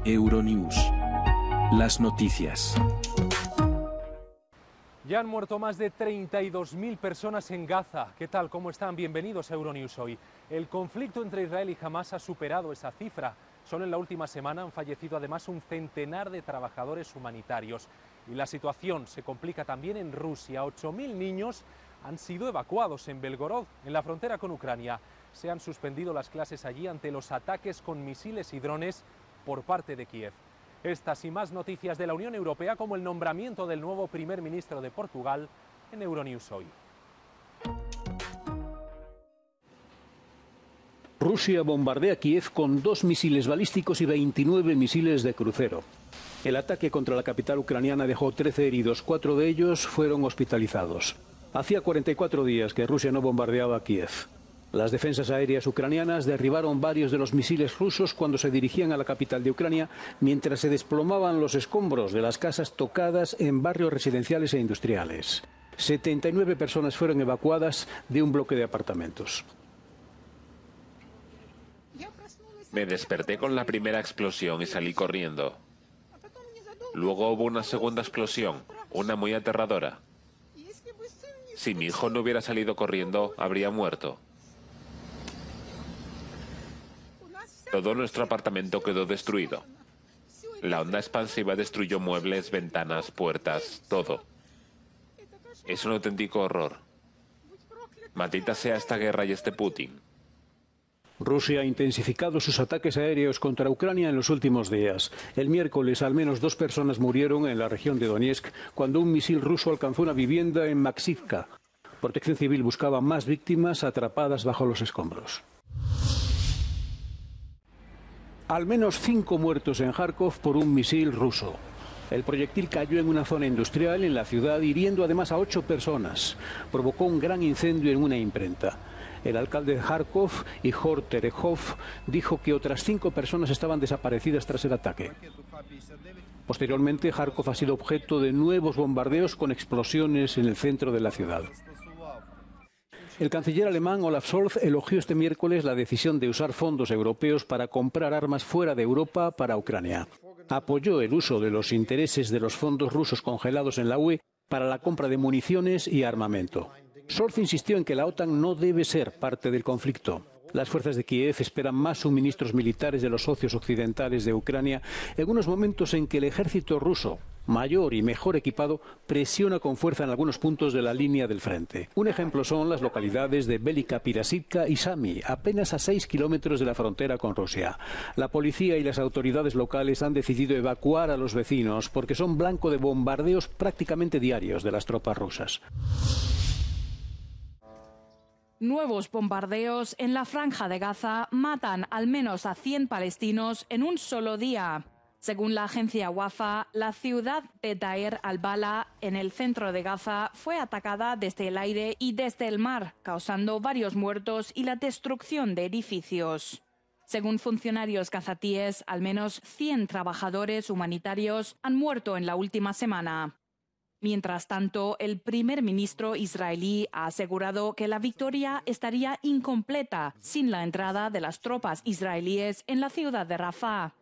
Euronews. Las noticias. Ya han muerto más de 32.000 personas en Gaza. ¿Qué tal? ¿Cómo están? Bienvenidos a Euronews hoy. El conflicto entre Israel y Hamás ha superado esa cifra. Solo en la última semana han fallecido además un centenar de trabajadores humanitarios. Y la situación se complica también en Rusia. 8.000 niños han sido evacuados en Belgorod, en la frontera con Ucrania. Se han suspendido las clases allí ante los ataques con misiles y drones por parte de Kiev. Estas y más noticias de la Unión Europea, como el nombramiento del nuevo primer ministro de Portugal, en Euronews hoy. Rusia bombardea Kiev con 2 misiles balísticos y 29 misiles de crucero. El ataque contra la capital ucraniana dejó 13 heridos, 4 de ellos fueron hospitalizados. Hacía 44 días que Rusia no bombardeaba Kiev. Las defensas aéreas ucranianas derribaron varios de los misiles rusos cuando se dirigían a la capital de Ucrania, mientras se desplomaban los escombros de las casas tocadas en barrios residenciales e industriales. 79 personas fueron evacuadas de un bloque de apartamentos. Me desperté con la primera explosión y salí corriendo. Luego hubo una segunda explosión, una muy aterradora. Si mi hijo no hubiera salido corriendo, habría muerto. Todo nuestro apartamento quedó destruido. La onda expansiva destruyó muebles, ventanas, puertas, todo. Es un auténtico horror. Maldita sea esta guerra y este Putin. Rusia ha intensificado sus ataques aéreos contra Ucrania en los últimos días. El miércoles, al menos 2 personas murieron en la región de Donetsk cuando un misil ruso alcanzó una vivienda en Maxivka. Protección Civil buscaba más víctimas atrapadas bajo los escombros. Al menos 5 muertos en Kharkov por un misil ruso. El proyectil cayó en una zona industrial en la ciudad, hiriendo además a 8 personas. Provocó un gran incendio en una imprenta. El alcalde de Kharkov, Ihor Terehov, dijo que otras 5 personas estaban desaparecidas tras el ataque. Posteriormente, Kharkov ha sido objeto de nuevos bombardeos con explosiones en el centro de la ciudad. El canciller alemán Olaf Scholz elogió este miércoles la decisión de usar fondos europeos para comprar armas fuera de Europa para Ucrania. Apoyó el uso de los intereses de los fondos rusos congelados en la UE para la compra de municiones y armamento. Scholz insistió en que la OTAN no debe ser parte del conflicto. Las fuerzas de Kiev esperan más suministros militares de los socios occidentales de Ucrania en unos momentos en que el ejército ruso, mayor y mejor equipado, presiona con fuerza en algunos puntos de la línea del frente. Un ejemplo son las localidades de Velika Pirasivka y Sami, apenas a 6 kilómetros de la frontera con Rusia. La policía y las autoridades locales han decidido evacuar a los vecinos porque son blanco de bombardeos prácticamente diarios de las tropas rusas. Nuevos bombardeos en la Franja de Gaza matan al menos a 100 palestinos en un solo día. Según la agencia Wafa, la ciudad de Deir al-Bala, en el centro de Gaza, fue atacada desde el aire y desde el mar, causando varios muertos y la destrucción de edificios. Según funcionarios gazatíes, al menos 100 trabajadores humanitarios han muerto en la última semana. Mientras tanto, el primer ministro israelí ha asegurado que la victoria estaría incompleta sin la entrada de las tropas israelíes en la ciudad de Rafah.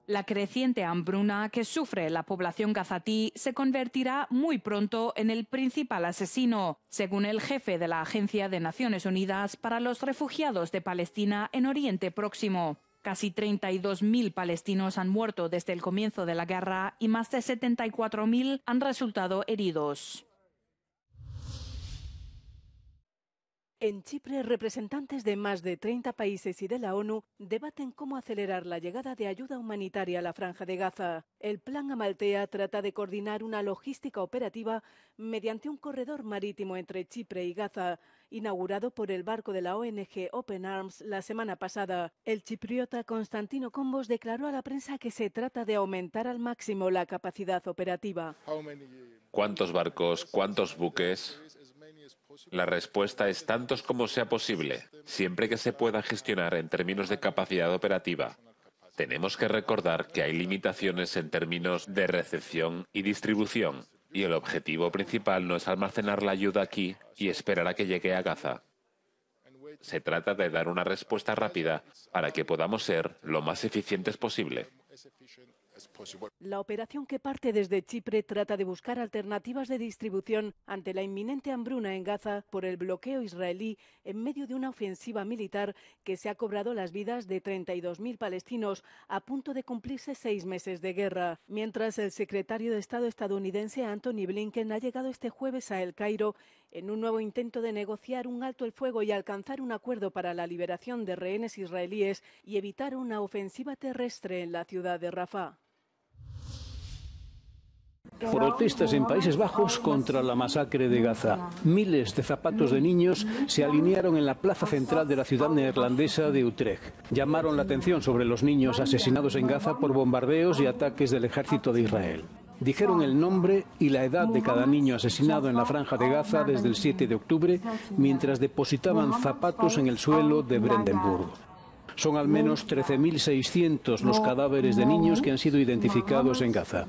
La creciente hambruna que sufre la población gazatí se convertirá muy pronto en el principal asesino, según el jefe de la Agencia de Naciones Unidas para los Refugiados de Palestina en Oriente Próximo. Casi 32.000 palestinos han muerto desde el comienzo de la guerra y más de 74.000 han resultado heridos. En Chipre, representantes de más de 30 países y de la ONU debaten cómo acelerar la llegada de ayuda humanitaria a la Franja de Gaza. El Plan Amaltea trata de coordinar una logística operativa mediante un corredor marítimo entre Chipre y Gaza, inaugurado por el barco de la ONG Open Arms la semana pasada. El chipriota Constantino Combos declaró a la prensa que se trata de aumentar al máximo la capacidad operativa. ¿Cuántos barcos? ¿Cuántos buques? La respuesta es tantos como sea posible, siempre que se pueda gestionar en términos de capacidad operativa. Tenemos que recordar que hay limitaciones en términos de recepción y distribución, y el objetivo principal no es almacenar la ayuda aquí y esperar a que llegue a Gaza. Se trata de dar una respuesta rápida para que podamos ser lo más eficientes posible. La operación, que parte desde Chipre, trata de buscar alternativas de distribución ante la inminente hambruna en Gaza por el bloqueo israelí en medio de una ofensiva militar que se ha cobrado las vidas de 32.000 palestinos a punto de cumplirse 6 meses de guerra. Mientras, el secretario de Estado estadounidense Antony Blinken ha llegado este jueves a El Cairo en un nuevo intento de negociar un alto el fuego y alcanzar un acuerdo para la liberación de rehenes israelíes y evitar una ofensiva terrestre en la ciudad de Rafah. Protestas en Países Bajos contra la masacre de Gaza. Miles de zapatos de niños se alinearon en la plaza central de la ciudad neerlandesa de Utrecht. Llamaron la atención sobre los niños asesinados en Gaza por bombardeos y ataques del ejército de Israel. Dijeron el nombre y la edad de cada niño asesinado en la franja de Gaza desde el 7 de octubre, mientras depositaban zapatos en el suelo de Brandenburg. Son al menos 13.600 los cadáveres de niños que han sido identificados en Gaza.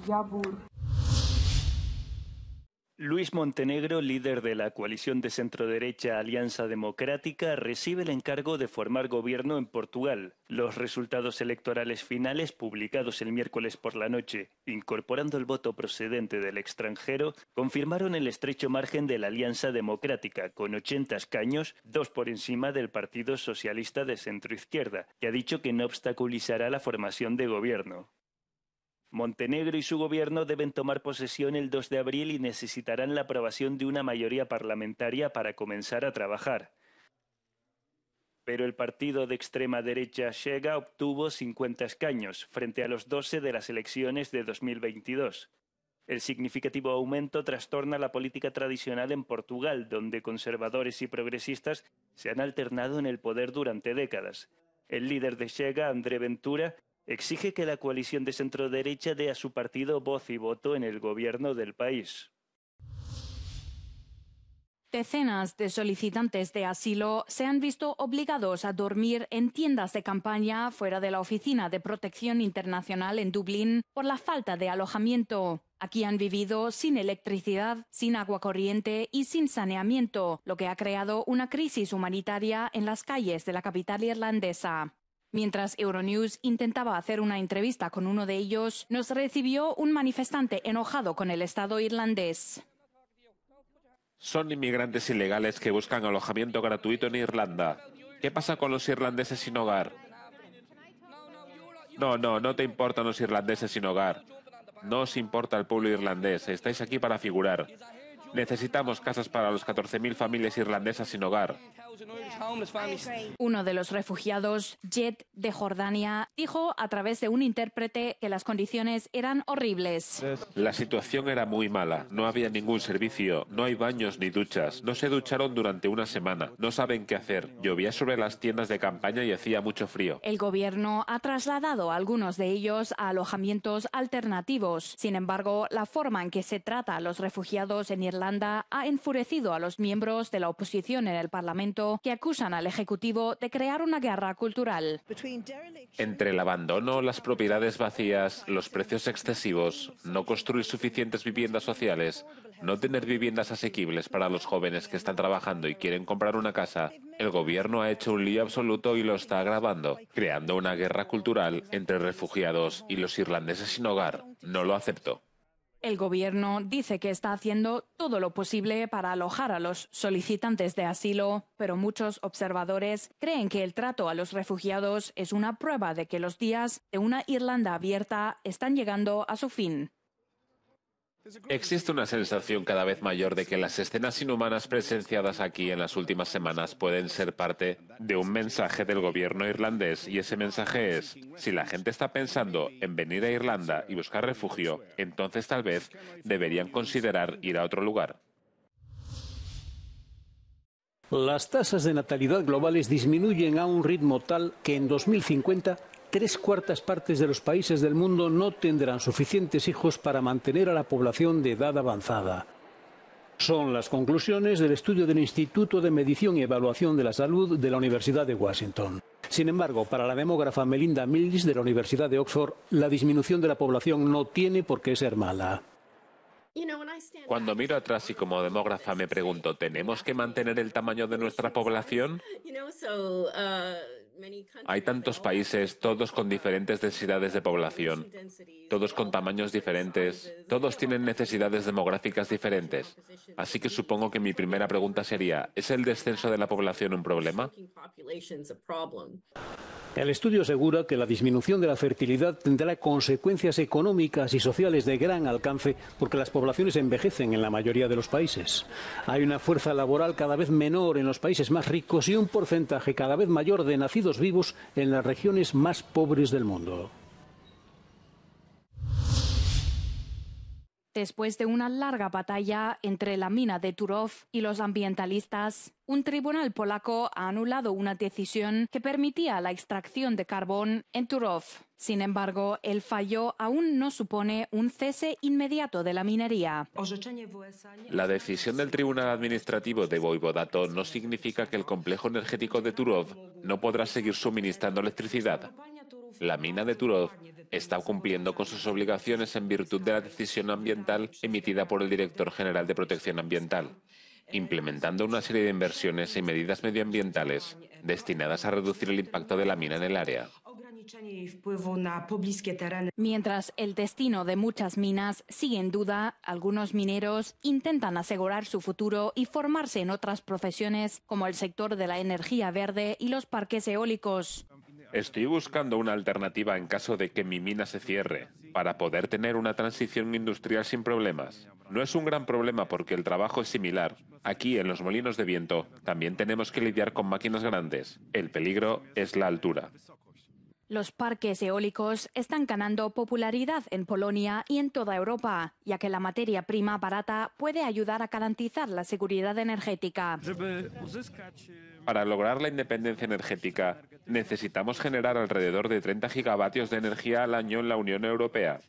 Luis Montenegro, líder de la coalición de centroderecha Alianza Democrática, recibe el encargo de formar gobierno en Portugal. Los resultados electorales finales, publicados el miércoles por la noche, incorporando el voto procedente del extranjero, confirmaron el estrecho margen de la Alianza Democrática, con 80 escaños, 2 por encima del Partido Socialista de centroizquierda, que ha dicho que no obstaculizará la formación de gobierno. Montenegro y su gobierno deben tomar posesión el 2 de abril y necesitarán la aprobación de una mayoría parlamentaria para comenzar a trabajar. Pero el partido de extrema derecha Chega obtuvo 50 escaños, frente a los 12 de las elecciones de 2022. El significativo aumento trastorna la política tradicional en Portugal, donde conservadores y progresistas se han alternado en el poder durante décadas. El líder de Chega, André Ventura, exige que la coalición de centroderecha dé a su partido voz y voto en el gobierno del país. Decenas de solicitantes de asilo se han visto obligados a dormir en tiendas de campaña fuera de la Oficina de Protección Internacional en Dublín por la falta de alojamiento. Aquí han vivido sin electricidad, sin agua corriente y sin saneamiento, lo que ha creado una crisis humanitaria en las calles de la capital irlandesa. Mientras Euronews intentaba hacer una entrevista con uno de ellos, nos recibió un manifestante enojado con el Estado irlandés. Son inmigrantes ilegales que buscan alojamiento gratuito en Irlanda. ¿Qué pasa con los irlandeses sin hogar? No te importan los irlandeses sin hogar. No os importa el pueblo irlandés. Estáis aquí para figurar. Necesitamos casas para los 14.000 familias irlandesas sin hogar. Uno de los refugiados, Jet, de Jordania, dijo a través de un intérprete que las condiciones eran horribles. La situación era muy mala. No había ningún servicio, no hay baños ni duchas. No se ducharon durante una semana. No saben qué hacer. Llovía sobre las tiendas de campaña y hacía mucho frío. El gobierno ha trasladado a algunos de ellos a alojamientos alternativos. Sin embargo, la forma en que se trata a los refugiados en Irlanda ha enfurecido a los miembros de la oposición en el Parlamento, que acusan al Ejecutivo de crear una guerra cultural. Entre el abandono, las propiedades vacías, los precios excesivos, no construir suficientes viviendas sociales, no tener viviendas asequibles para los jóvenes que están trabajando y quieren comprar una casa, el gobierno ha hecho un lío absoluto y lo está agravando, creando una guerra cultural entre refugiados y los irlandeses sin hogar. No lo acepto. El gobierno dice que está haciendo todo lo posible para alojar a los solicitantes de asilo, pero muchos observadores creen que el trato a los refugiados es una prueba de que los días de una Irlanda abierta están llegando a su fin. Existe una sensación cada vez mayor de que las escenas inhumanas presenciadas aquí en las últimas semanas pueden ser parte de un mensaje del gobierno irlandés, y ese mensaje es: si la gente está pensando en venir a Irlanda y buscar refugio, entonces tal vez deberían considerar ir a otro lugar. Las tasas de natalidad globales disminuyen a un ritmo tal que en 2050 3/4 partes de los países del mundo no tendrán suficientes hijos para mantener a la población de edad avanzada. Son las conclusiones del estudio del Instituto de Medición y Evaluación de la Salud de la Universidad de Washington. Sin embargo, para la demógrafa Melinda Mills de la Universidad de Oxford, la disminución de la población no tiene por qué ser mala. Cuando miro atrás y como demógrafa me pregunto, ¿tenemos que mantener el tamaño de nuestra población? Hay tantos países, todos con diferentes densidades de población, todos con tamaños diferentes, todos tienen necesidades demográficas diferentes. Así que supongo que mi primera pregunta sería, ¿es el descenso de la población un problema? El estudio asegura que la disminución de la fertilidad tendrá consecuencias económicas y sociales de gran alcance porque las poblaciones envejecen en la mayoría de los países. Hay una fuerza laboral cada vez menor en los países más ricos y un porcentaje cada vez mayor de nacidos vivos en las regiones más pobres del mundo. Después de una larga batalla entre la mina de Turów y los ambientalistas, un tribunal polaco ha anulado una decisión que permitía la extracción de carbón en Turów. Sin embargo, el fallo aún no supone un cese inmediato de la minería. La decisión del Tribunal Administrativo de Voivodato no significa que el complejo energético de Turów no podrá seguir suministrando electricidad. La mina de Turów está cumpliendo con sus obligaciones en virtud de la decisión ambiental emitida por el Director General de Protección Ambiental, implementando una serie de inversiones y medidas medioambientales destinadas a reducir el impacto de la mina en el área. Mientras el destino de muchas minas sigue en duda, algunos mineros intentan asegurar su futuro y formarse en otras profesiones como el sector de la energía verde y los parques eólicos. Estoy buscando una alternativa en caso de que mi mina se cierre, para poder tener una transición industrial sin problemas. No es un gran problema porque el trabajo es similar. Aquí, en los molinos de viento, también tenemos que lidiar con máquinas grandes. El peligro es la altura. Los parques eólicos están ganando popularidad en Polonia y en toda Europa, ya que la materia prima barata puede ayudar a garantizar la seguridad energética. Para lograr la independencia energética, necesitamos generar alrededor de 30 gigavatios de energía al año en la Unión Europea.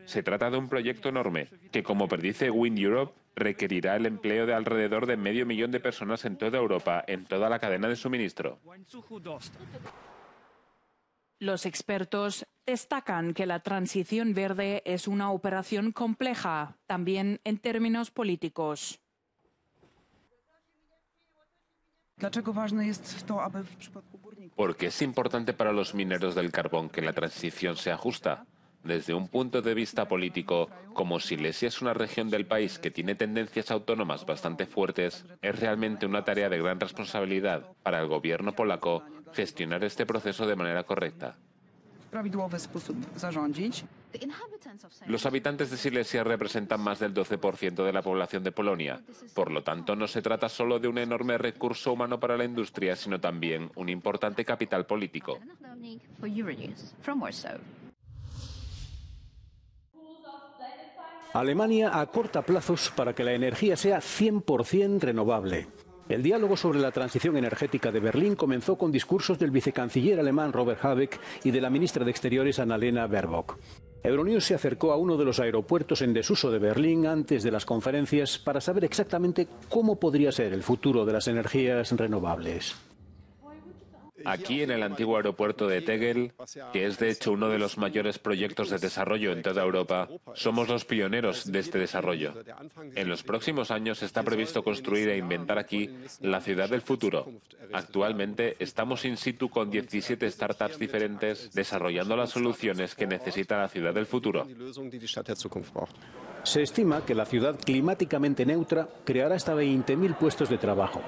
Se trata de un proyecto enorme que, como predice Wind Europe, requerirá el empleo de alrededor de 500.000 de personas en toda Europa, en toda la cadena de suministro. Los expertos destacan que la transición verde es una operación compleja, también en términos políticos. ¿Por qué es importante para los mineros del carbón que la transición sea justa? Desde un punto de vista político, como Silesia es una región del país que tiene tendencias autónomas bastante fuertes, es realmente una tarea de gran responsabilidad para el gobierno polaco gestionar este proceso de manera correcta. Los habitantes de Silesia representan más del 12% de la población de Polonia. Por lo tanto, no se trata solo de un enorme recurso humano para la industria, sino también un importante capital político. Alemania acorta plazos para que la energía sea 100% renovable. El diálogo sobre la transición energética de Berlín comenzó con discursos del vicecanciller alemán Robert Habeck y de la ministra de Exteriores Annalena Baerbock. Euronews se acercó a uno de los aeropuertos en desuso de Berlín antes de las conferencias para saber exactamente cómo podría ser el futuro de las energías renovables. Aquí, en el antiguo aeropuerto de Tegel, que es de hecho uno de los mayores proyectos de desarrollo en toda Europa, somos los pioneros de este desarrollo. En los próximos años está previsto construir e inventar aquí la ciudad del futuro. Actualmente estamos in situ con 17 startups diferentes desarrollando las soluciones que necesita la ciudad del futuro. Se estima que la ciudad climáticamente neutra creará hasta 20.000 puestos de trabajo.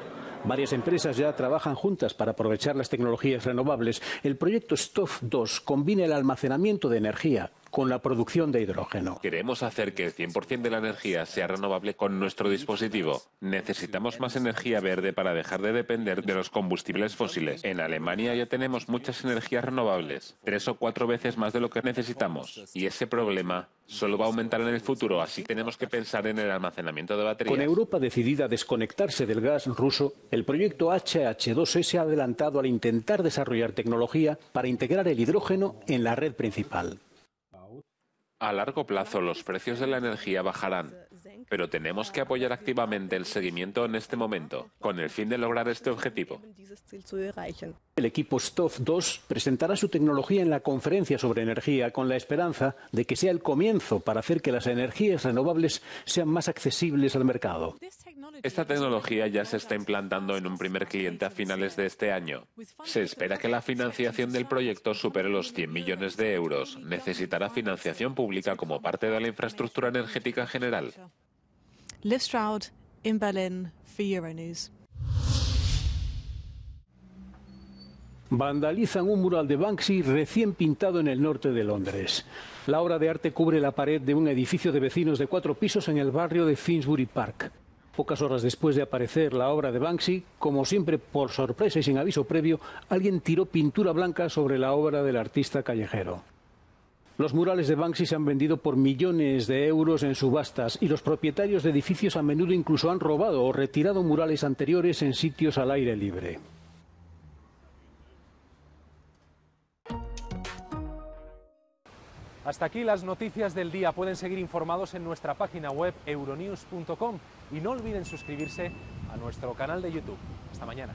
Varias empresas ya trabajan juntas para aprovechar las tecnologías renovables. El proyecto STOF 2 combina el almacenamiento de energía con la producción de hidrógeno. Queremos hacer que el 100% de la energía sea renovable con nuestro dispositivo. Necesitamos más energía verde para dejar de depender de los combustibles fósiles. En Alemania ya tenemos muchas energías renovables, 3 o 4 veces más de lo que necesitamos. Y ese problema solo va a aumentar en el futuro, así que tenemos que pensar en el almacenamiento de baterías. Con Europa decidida a desconectarse del gas ruso, el proyecto HH2E se ha adelantado al intentar desarrollar tecnología para integrar el hidrógeno en la red principal. A largo plazo los precios de la energía bajarán, pero tenemos que apoyar activamente el seguimiento en este momento, con el fin de lograr este objetivo. El equipo STOF 2 presentará su tecnología en la conferencia sobre energía con la esperanza de que sea el comienzo para hacer que las energías renovables sean más accesibles al mercado. Esta tecnología ya se está implantando en un primer cliente a finales de este año. Se espera que la financiación del proyecto supere los 100 millones de euros. Necesitará financiación pública como parte de la infraestructura energética general. Liv Stroud in Berlin for Euronews. Vandalizan un mural de Banksy recién pintado en el norte de Londres. La obra de arte cubre la pared de un edificio de vecinos de 4 pisos en el barrio de Finsbury Park. Pocas horas después de aparecer la obra de Banksy, como siempre por sorpresa y sin aviso previo, alguien tiró pintura blanca sobre la obra del artista callejero. Los murales de Banksy se han vendido por millones de euros en subastas y los propietarios de edificios a menudo incluso han robado o retirado murales anteriores en sitios al aire libre. Hasta aquí las noticias del día. Pueden seguir informados en nuestra página web euronews.com y no olviden suscribirse a nuestro canal de YouTube. Hasta mañana.